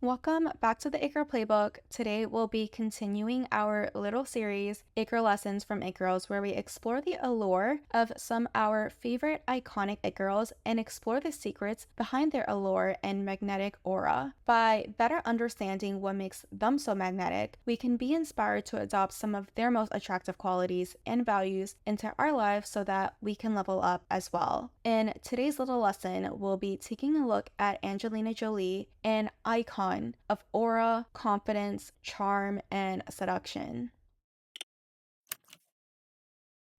Welcome back to the It Girl Playbook. Today we'll be continuing our little series, It Girl Lessons from It Girls, where we explore the allure of some of our favorite iconic It Girls and explore the secrets behind their allure and magnetic aura. By better understanding what makes them so magnetic, we can be inspired to adopt some of their most attractive qualities and values into our lives so that we can level up as well. In today's little lesson, we'll be taking a look at Angelina Jolie, an icon of aura, confidence, charm, and seduction.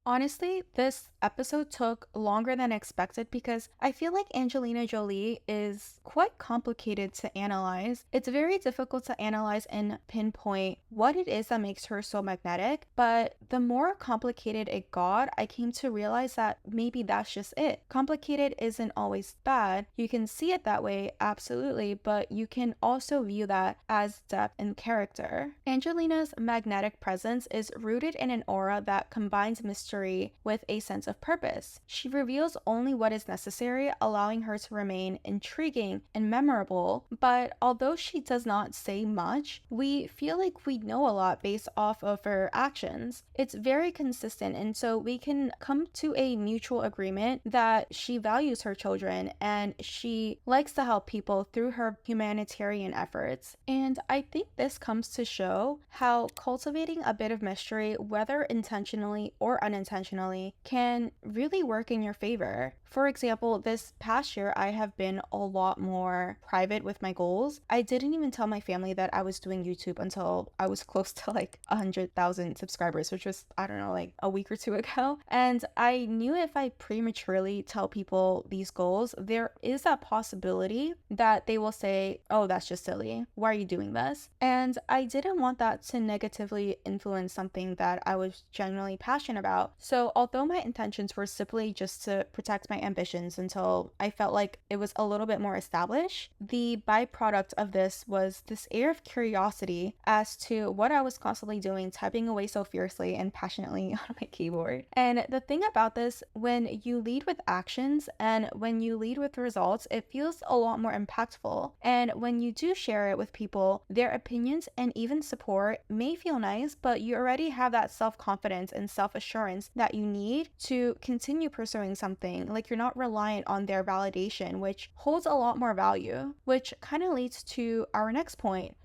Honestly, this episode took longer than expected because I feel like Angelina Jolie is quite complicated to analyze. It's very difficult to analyze and pinpoint what it is that makes her so magnetic, but the more complicated it got, I came to realize that maybe that's just it. Complicated isn't always bad. You can see it that way, absolutely, but you can also view that as depth and character. Angelina's magnetic presence is rooted in an aura that combines mystery with a sense of purpose. She reveals only what is necessary, allowing her to remain intriguing and memorable, but although she does not say much, we feel like we know a lot based off of her actions. It's very consistent, and so we can come to a mutual agreement that she values her children and she likes to help people through her humanitarian efforts. And I think this comes to show how cultivating a bit of mystery, whether intentionally or unintentionally, can really work in your favor. For example, this past year, I have been a lot more private with my goals. I didn't even tell my family that I was doing YouTube until I was close to like 100,000 subscribers, which was, I don't know, like a week or two ago. And I knew if I prematurely tell people these goals, there is that possibility that they will say, oh, that's just silly. Why are you doing this? And I didn't want that to negatively influence something that I was genuinely passionate about. So although my intentions were simply just to protect my ambitions until I felt like it was a little bit more established, the byproduct of this was this air of curiosity as to what I was constantly doing, typing away so fiercely and passionately on my keyboard. And the thing about this, when you lead with actions and when you lead with results, it feels a lot more impactful. And when you do share it with people, their opinions and even support may feel nice, but you already have that self-confidence and self-assurance that you need to continue pursuing something. Like, you're not reliant on their validation, which holds a lot more value, which kind of leads to our next point.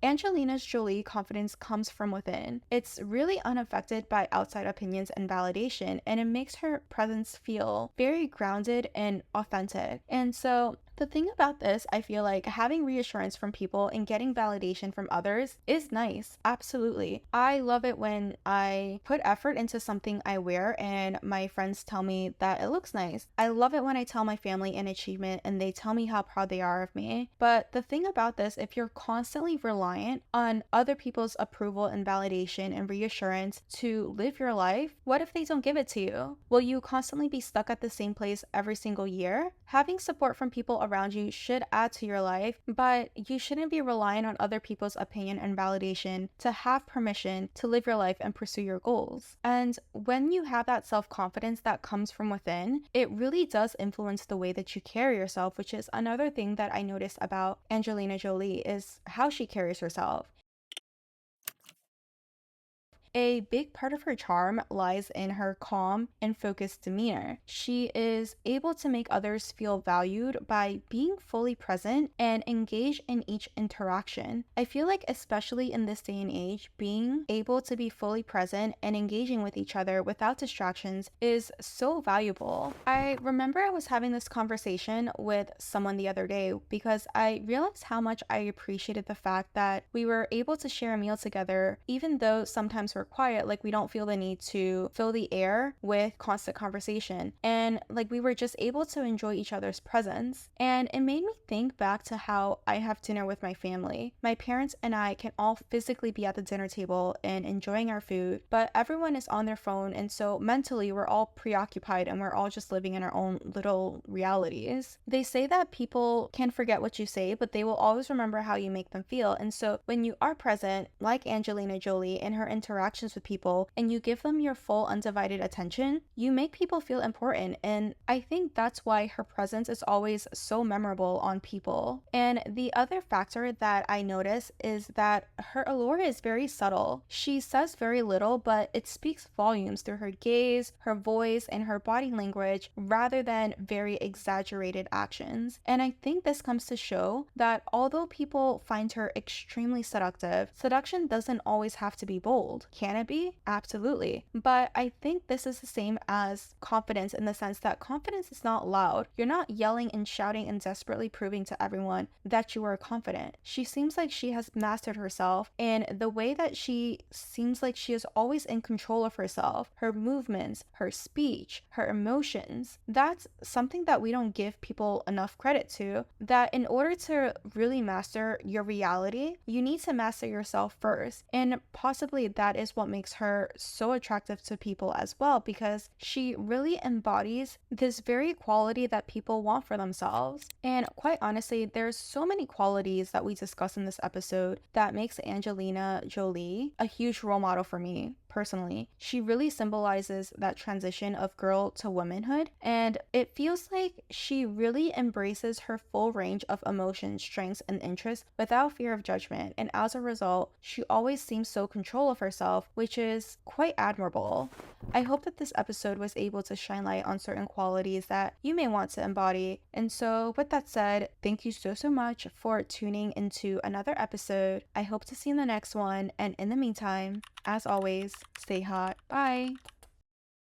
Angelina Jolie confidence comes from within. It's really unaffected by outside opinions and validation, and it makes her presence feel very grounded and authentic. And so the thing about this, I feel like having reassurance from people and getting validation from others is nice. Absolutely. I love it when I put effort into something I wear and my friends tell me that it looks nice. I love it when I tell my family an achievement and they tell me how proud they are of me. But the thing about this, if you're constantly reliant on other people's approval and validation and reassurance to live your life, what if they don't give it to you? Will you constantly be stuck at the same place every single year? Having support from people around you should add to your life, but you shouldn't be relying on other people's opinion and validation to have permission to live your life and pursue your goals. And when you have that self-confidence that comes from within, it really does influence the way that you carry yourself, which is another thing that I noticed about Angelina Jolie is how she carries herself. A big part of her charm lies in her calm and focused demeanor. She is able to make others feel valued by being fully present and engaged in each interaction. I feel like, especially in this day and age, being able to be fully present and engaging with each other without distractions is so valuable. I remember I was having this conversation with someone the other day because I realized how much I appreciated the fact that we were able to share a meal together, even though sometimes we're quiet, like we don't feel the need to fill the air with constant conversation, and like we were just able to enjoy each other's presence. And it made me think back to how I have dinner with my family. My parents and I can all physically be at the dinner table and enjoying our food, but everyone is on their phone, and so mentally we're all preoccupied and we're all just living in our own little realities. They say that people can forget what you say, but they will always remember how you make them feel. And so when you are present, like Angelina Jolie in her interaction interactions with people and you give them your full undivided attention, you make people feel important. And I think that's why her presence is always so memorable on people. And the other factor that I notice is that her allure is very subtle. She says very little, but it speaks volumes through her gaze, her voice, and her body language rather than very exaggerated actions. And I think this comes to show that although people find her extremely seductive, seduction doesn't always have to be bold. Can it be? Absolutely. But I think this is the same as confidence in the sense that confidence is not loud. You're not yelling and shouting and desperately proving to everyone that you are confident. She seems like she has mastered herself, and the way that she seems like she is always in control of herself, her movements, her speech, her emotions, that's something that we don't give people enough credit to. That in order to really master your reality, you need to master yourself first. And possibly that is what makes her so attractive to people as well, because she really embodies this very quality that people want for themselves. And quite honestly, there's so many qualities that we discuss in this episode that makes Angelina Jolie a huge role model for me personally. She really symbolizes that transition of girl to womanhood, and it feels like she really embraces her full range of emotions, strengths, and interests without fear of judgment. And as a result, she always seems so control of herself, which is quite admirable. I hope that this episode was able to shine light on certain qualities that you may want to embody. And so, with that said, thank you so much for tuning into another episode. I hope to see you in the next one. And in the meantime, as always, stay hot. Bye.